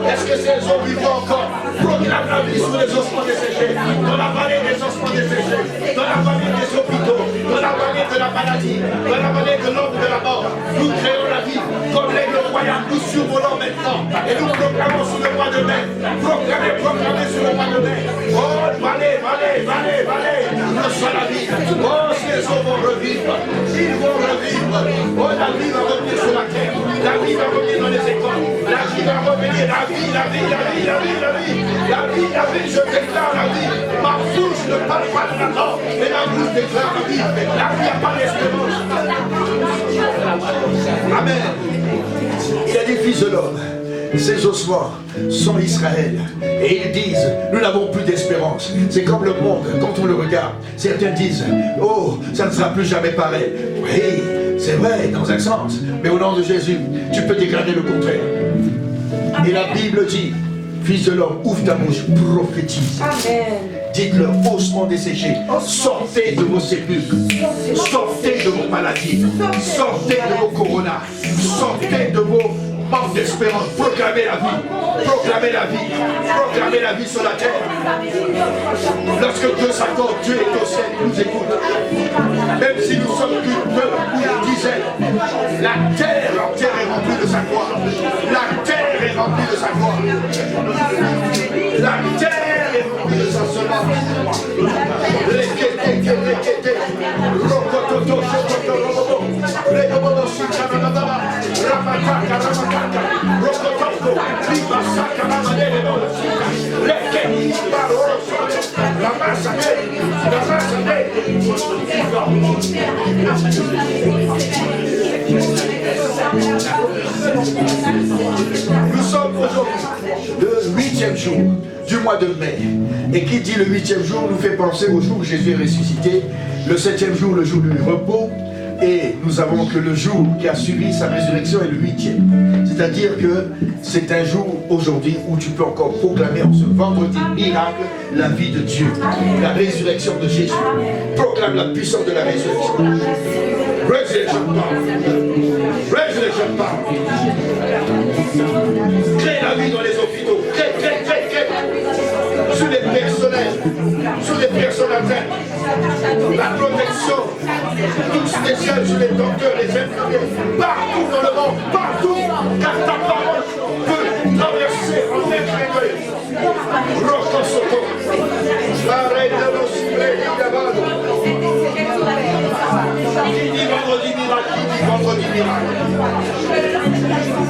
Est-ce que ces hommes vivent encore? Proclame la vie sur les ossements desséchés, dans la vallée des ossements desséchés, dans la vallée des hôpitaux, dans la vallée de la maladie, dans la vallée de l'ombre de la mort. Nous créons la vie comme l'aigle royal. Nous survolons maintenant et nous proclamons sur le mois de mai. Proclamez, proclamez sur le mois de mai. Oh, vallée, vallée, vallée, vallée. Reçois la vie. Oh, ces hommes vont revivre. Ils vont revivre. Oh, la vie va revenir sur la terre. La vie va revenir dans les écoles. La vie va revenir. La vie, la vie, la vie, la vie, la vie. La vie, la vie, je déclare la vie. Ma bouche ne parle pas de la mort, mais ma bouche déclare la vie. La vie n'a pas d'espérance. Amen. Il a dit, fils de l'homme, ces ossements sont Israël. Et ils disent, nous n'avons plus d'espérance. C'est comme le monde, quand on le regarde. Certains disent, oh, ça ne sera plus jamais pareil. Oui, c'est vrai, dans un sens. Mais au nom de Jésus, tu peux déclarer le contraire. Et la Bible dit, fils de l'homme, ouvre ta bouche, prophétise. Amen. Dites-leur, ossements desséchés, sortez de vos sépulcres, sortez de vos maladies, sortez de vos coronas, sortez de vos manques d'espérance. Proclamez la vie, proclamez la vie, proclamez la vie sur la terre. Lorsque Dieu s'accorde, Dieu est au ciel, il nous écoute. Même si nous sommes qu'une peuple ou une dizaine, la terre entière est remplie de sa gloire. La terre est remplie de sa gloire. La terre est remplie de sa semence. Nous sommes aujourd'hui le 8e jour du mois de mai. Et qui dit le 8e jour nous fait penser au jour où Jésus est ressuscité. Le 7e jour, le jour du repos. Et nous avons que le jour qui a suivi sa résurrection est le 8e. C'est-à-dire que c'est un jour aujourd'hui où tu peux encore proclamer en ce vendredi miracle la vie de Dieu, la résurrection de Jésus. Proclame la puissance de la résurrection. Resurrection power. Resurrection power. Crée la vie dans les hôpitaux. Crée. Sur les personnels, sur les personnes atteintes. La protection toute spéciale sur les docteurs, les infirmiers, partout dans le monde, partout, car ta parole peut traverser en un Rocco Soto, l'arrêt de nos ciblés, qui dit vendredi miracle.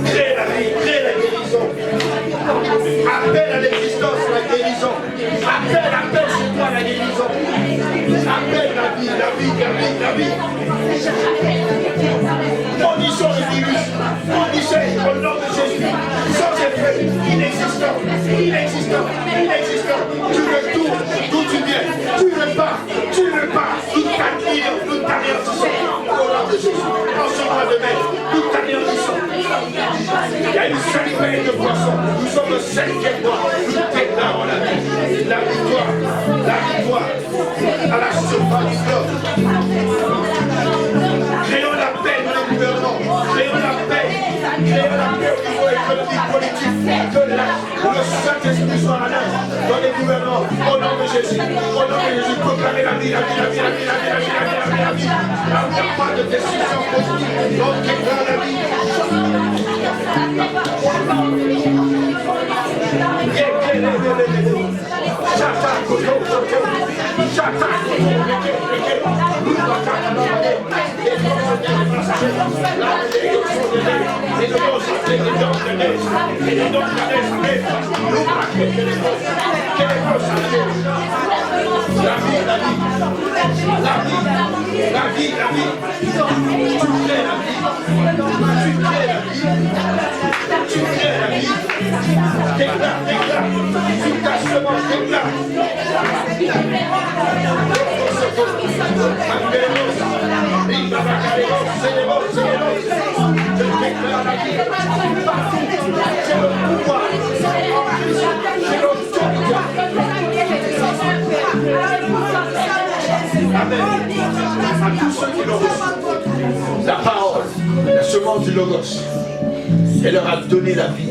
Crée la vie, crée la guérison. Appelle à l'existence la guérison. Appelle sur toi la guérison. Appelle la vie. Maudissons le virus. Maudissez au nom de Jésus. Sans effet, inexistant. Tu retournes d'où tu viens. Tu repars. Nous t'anéantissons. Au nom de Jésus. En ce mois de mai, nous t'anéantissons. Il y a une seule paix de poisson. Nous sommes le 5e mois. Nous déclarons la vie. la victoire à la surface du globe. Créons la paix dans les gouvernements, créons la paix au niveau économique, politique, que le Saint-Esprit soit à l'œuvre dans les gouvernements, au nom de Jésus, proclamez la vie, la vie, la vie, la vie, la vie, la vie, la vie, la vie, là où il n'y a pas de décision positive, on déclare la vie. Amen. À tous ceux qui l'ont reçu, la parole, la semence du Logos, elle leur a donné la vie.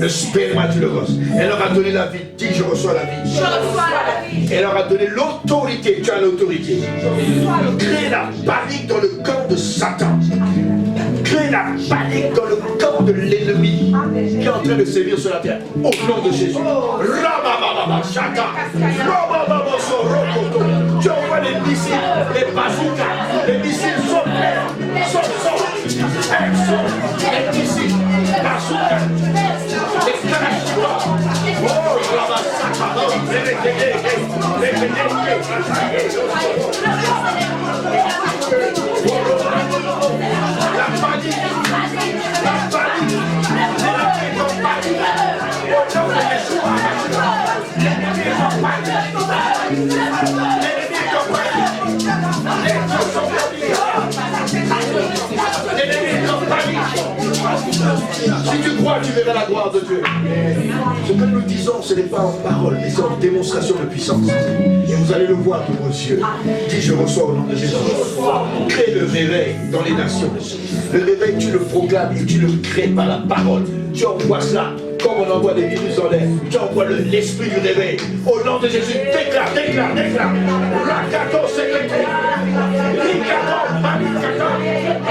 Le sperma du Logos, elle leur a donné la vie. Dis, je reçois la vie. Je reçois la vie. Elle leur a donné l'autorité. Tu as l'autorité. Crée la panique dans le camp de Satan. Crée la panique dans le camp de l'ennemi qui est en train de sévir sur la terre. Au nom de Jésus. Tu envoies les missiles, les bazookas, les missiles sont prêts, les missiles, bazookas, les kalachnikovs. Oh, la panique, si tu crois, tu verras la gloire de Dieu. Ce que nous disons, ce n'est pas en parole, mais c'est en démonstration de puissance. Et vous allez le voir de vos yeux. Dis, je reçois au nom de Jésus. Crée le réveil dans les nations. Le réveil, tu le proclames et tu le crées par la parole. Tu envoies cela comme on envoie des virus en l'air. Tu envoies l'esprit du réveil. Au nom de Jésus, déclare. Rakato secrétaire. Rikato, Manikato,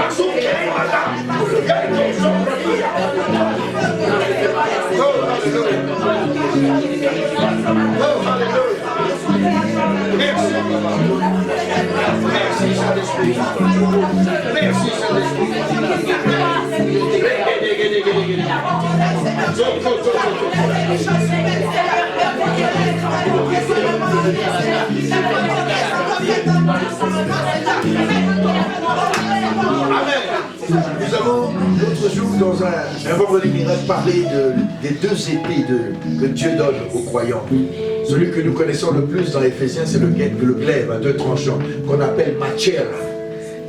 Azuke, Mata, Gaito, Sopratia. Oh, hallelujah. Oh, hallelujah. Merci. Merci, Saint-Esprit. Merci, Saint-Esprit. Amen. Nous avons l'autre jour dans un vendredi miracle parlé des deux épées que Dieu donne aux croyants. Celui que nous connaissons le plus dans Éphésiens, c'est le glaive à deux tranchants qu'on appelle machera.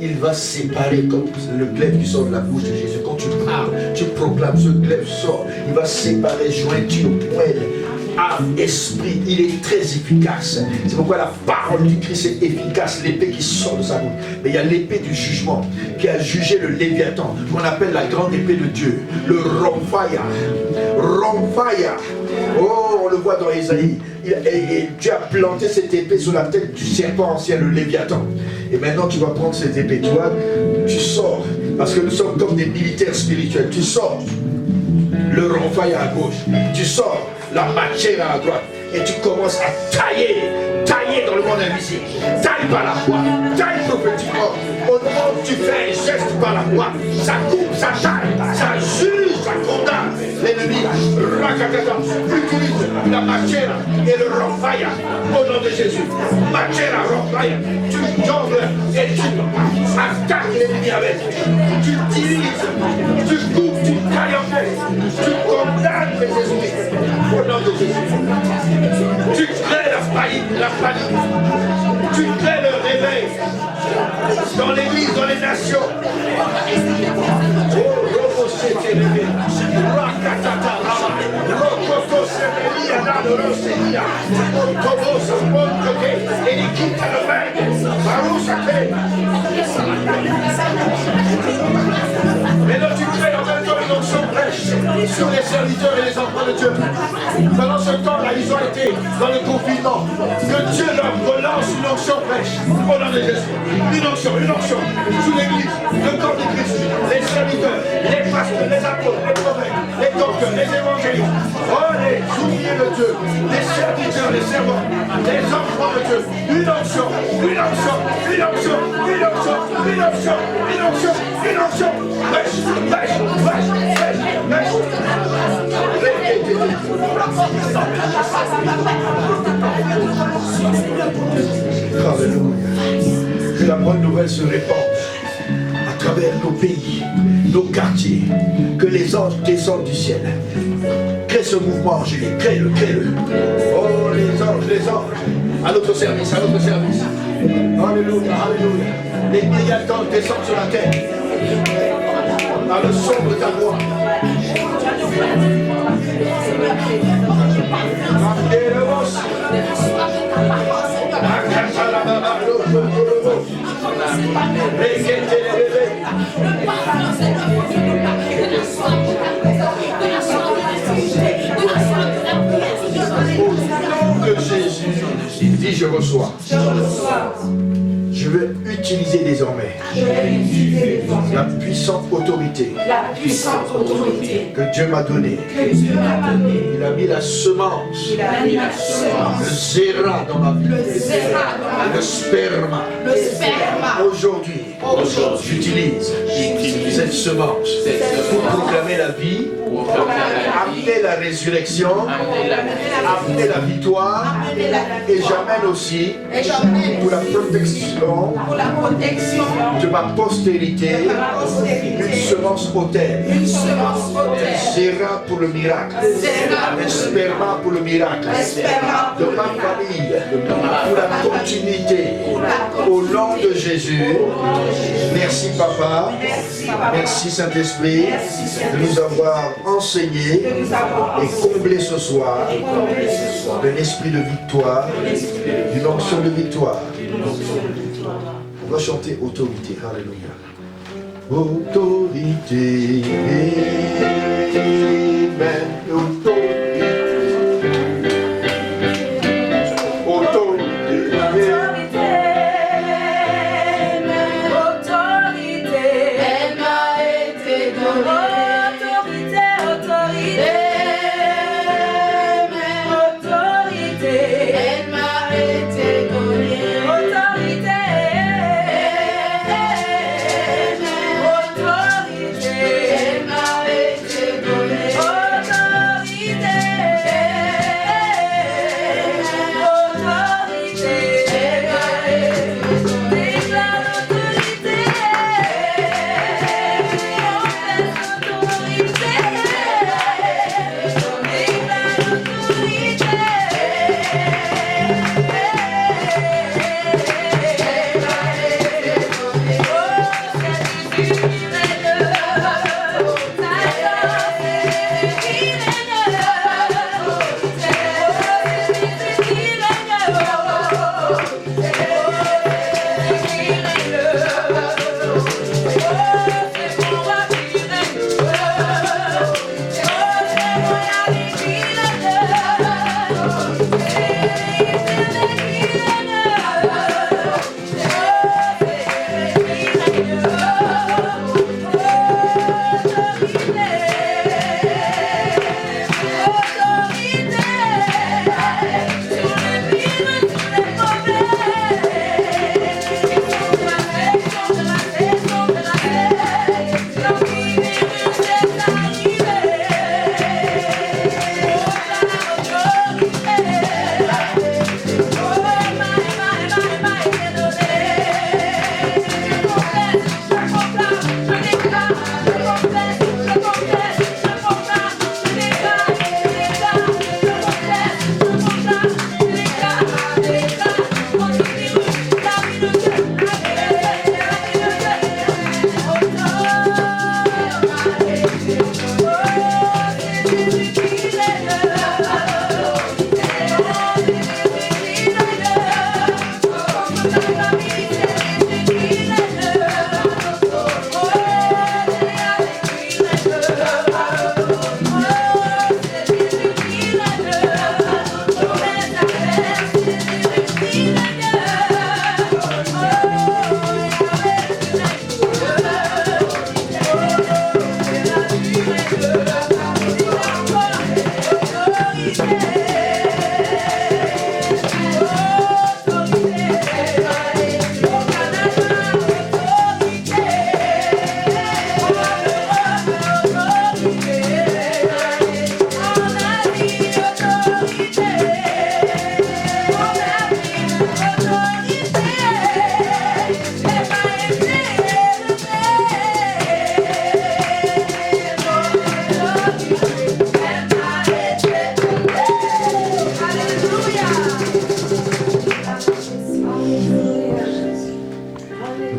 Il va séparer comme le glaive qui sort de la bouche de Jésus. Quand tu parles, tu proclames, ce glaive sort. Il va séparer jointure, poêle, âme, esprit. Il est très efficace. C'est pourquoi la parole du Christ est efficace, l'épée qui sort de sa bouche. Mais il y a l'épée du jugement qui a jugé le Léviathan, qu'on appelle la grande épée de Dieu, le Romphaya. Romphaya. Oh, on le voit dans Ésaïe. Et Dieu a planté cette épée sur la tête du serpent ancien, le Léviathan. Et maintenant tu vas prendre cette épée, toi, tu sors, parce que nous sommes comme des militaires spirituels. Tu sors le Romphaya à gauche, tu sors la machère à droite, et tu commences à tailler dans le monde invisible. Taille par la foi, taille prophétiquement. Au moment où tu fais un geste par la foi, ça coupe, ça taille, ça juge, ça condamne l'ennemi. Utilise la machère et le Romphaya au nom de Jésus. Machère, Romphaya, tu jongles et tu attaques l'ennemi avec. Tu utilises, tu coupes, tu tailles en fait, tu condamnes les esprits au nom de Jésus. Tu crées la panique, tu crées le réveil dans l'église, dans les nations. Oh, Robo s'est élevé. Rakatata Rama. Rokoto s'est élevé. Adorosenia, Montobosa, Montoke, Enikita Leveg, Marusake. Maintenant tu crées en même temps une onction fraîche sur les serviteurs et les enfants de Dieu. Pendant ce temps-là, ils ont été dans le confinement. Que Dieu leur relance une onction fraîche. Au nom de Jésus. Une onction sous l'église, le corps de Christ, les serviteurs, les pasteurs, les apôtres, les prophètes, les docteurs, les évangélistes. Oh, les ouvriers de Dieu, les serviteurs, les servants, les enfants de Dieu. Une onction, une onction, une onction, une onction, une onction, une onction, une onction. Fraîche, fraîche, fraîche, fraîche, fraîche. Alléluia. Que la bonne nouvelle se répande à travers nos pays, nos quartiers. Que les anges descendent du ciel. Crée ce mouvement, Angélique. Crée-le, crée-le. Oh, les anges. À notre service, à notre service. Alléluia, alléluia. Les myriades d'anges descendent sur la terre. Dans le son de ta voix. De Jésus, dis je reçois. Je veux utiliser désormais la puissante autorité que Dieu m'a donnée. Il a mis la semence, le zéra dans ma vie, le sperma. Aujourd'hui, j'utilise cette semence pour proclamer la vie, amener la résurrection, amener la victoire, et j'amène aussi pour la protection de ma postérité une semence hautaine. Zéra pour le miracle, un sperma pour le miracle de ma famille, pour la continuité. Au nom de Jésus, merci Papa, merci Saint-Esprit de nous avoir enseigné et comblé ce soir d'un esprit de victoire, d'une onction de victoire. On va chanter autorité. Alléluia. Autorité. Amen. Autorité. Autorité.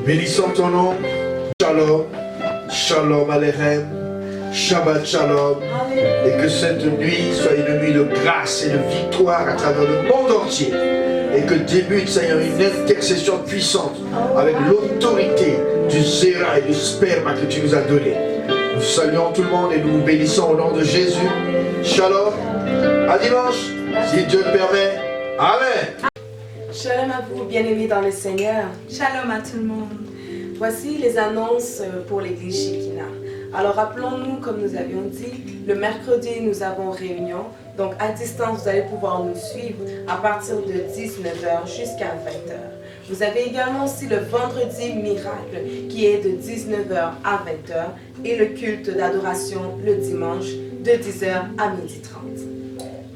bénissons ton nom. Shalom, shalom aleichem, Shabbat shalom. Et que cette nuit soit une nuit de grâce et de victoire à travers le monde entier. Et que débute, Seigneur, une intercession puissante avec l'autorité du Zéra et du sperme que tu nous as donné. Nous saluons tout le monde et nous vous bénissons au nom de Jésus. Shalom. À dimanche, si Dieu le permet. Amen. Shalom à vous, bien-aimés dans le Seigneur. Shalom à tout le monde. Voici les annonces pour l'église Shekinah. Alors rappelons-nous, comme nous avions dit, le mercredi nous avons réunion. Donc à distance, vous allez pouvoir nous suivre à partir de 19h jusqu'à 20h. Vous avez également aussi le vendredi miracle qui est de 19h à 20h et le culte d'adoration le dimanche de 10h à 12h30.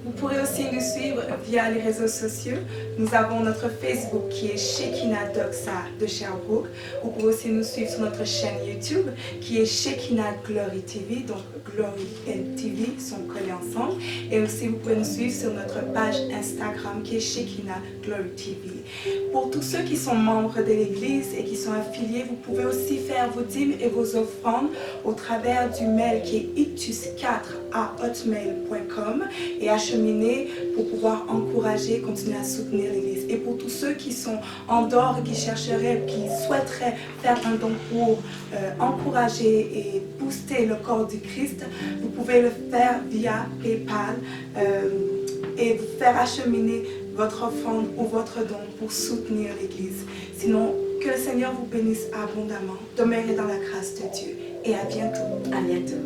Vous pourrez aussi nous suivre via les réseaux sociaux. Nous avons notre Facebook qui est Shekinah Doxa de Sherbrooke. Vous pouvez aussi nous suivre sur notre chaîne YouTube qui est Shekinah Glory TV. Donc Glory et TV sont collés ensemble. Et aussi vous pouvez nous suivre sur notre page Instagram qui est Shekinah Glory TV. Pour tous ceux qui sont membres de l'église et qui sont affiliés, vous pouvez aussi faire vos dîmes et vos offrandes au travers du mail qui est itus4@hotmail.com et acheminer pour pouvoir encourager, continuer à soutenir l'église. Et pour tous ceux qui sont en dehors et qui chercheraient, qui souhaiteraient faire un don pour encourager et booster le corps du Christ, vous pouvez le faire via PayPal et vous faire acheminer votre offrande ou votre don pour soutenir l'église. Sinon, que le Seigneur vous bénisse abondamment. Demeurez dans la grâce de Dieu et à bientôt. À bientôt.